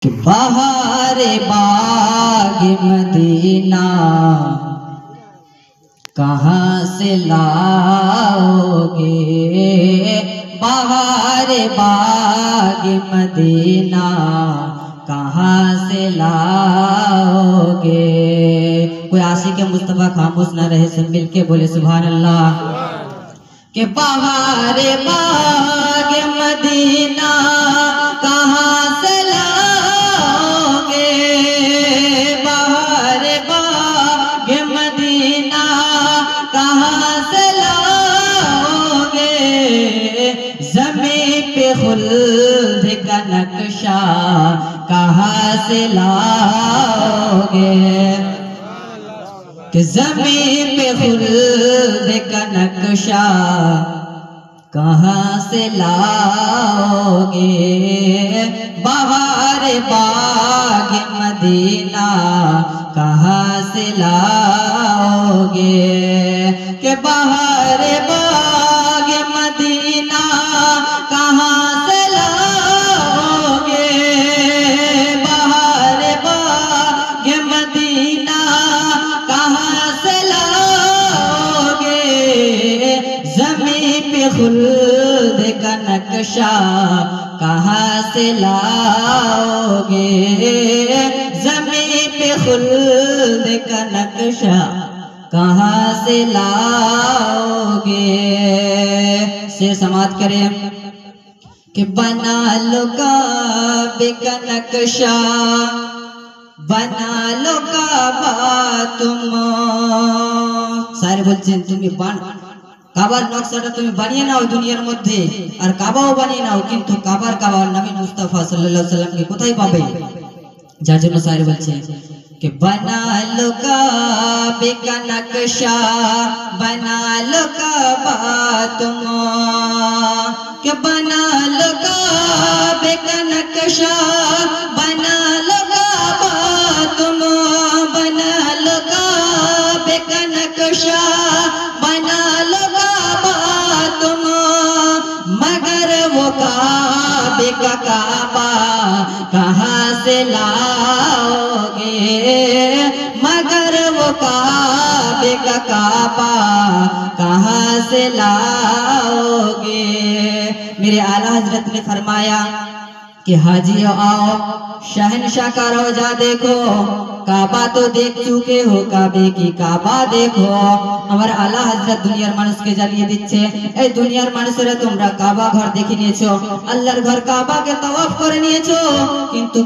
कि बहार बाग मदीना कहाँ से लाओगे, बहार बाग मदीना कहाँ से लाओगे। कोई आशिक मुस्तफा खामोश न रहे, सब मिलके बोले सुभान अल्लाह। कि बहार बाग मदीना कहाँ से लाओगे, बहार बाग मदीना कहाँ से लाओगे। ज़मीं पे खुल्द का नक्शा कहाँ से लाओगे, कि ज़मीं पे खुल्द का नक्शा कहाँ से लाओगे। बहार बाग मदीना कहाँ से लाओगे, कि बहार बाग मदीना कहाँ से लाओगे, बहार बाग मदीना कहाँ से लाओगे। ज़मीं पे खुल्द का नक्शा कहाँ से लाओगे, ज़मीं पे खुल्द का नक्शा कहाँ से लाओगे। शेर समाप्त करें कि बना लो काबे का नक्शा, बना लो काबा तुम। सारे बोलছেন তুমি কাবার নকশাটা তুমি বানিয়ে নাও দুনিয়ার মধ্যে, আর কাবাও বানিয়ে নাও, কিন্তু কাবার নবী মুস্তাফা সাল্লাল্লাহু আলাইহি ওয়াসাল্লামকে কোথায় পাবে। যার জন্য শায়ের বলছে कि बना लो काबे का नक्शा, बना लो काबा तुम, कि बना लो काबे का नक्शा, बना लो काबा तुम, बना लो काबे का नक्शा, बना लो काबा तुम। मगर वो काबे का काबा कहाँ से लाओगे, मगर वो काबे का काबा कहाँ से लाओगे। मेरे आला हजरत ने फरमाया कि हाजियो आओ शहनशाह का रोजा देखो, काबा तो देख चुके हो, काबे की काबा देखो। আমার আলা হযরত দুনিয়ার মানুষকে জ্বালিয়ে দিচ্ছে, এই দুনিয়ার মানুষেরা তোমরা কাবা ঘর দেখে নিয়েছো, আল্লাহর ঘর কাবাকে তাওয়াফ করে নিয়েছো, কিন্তু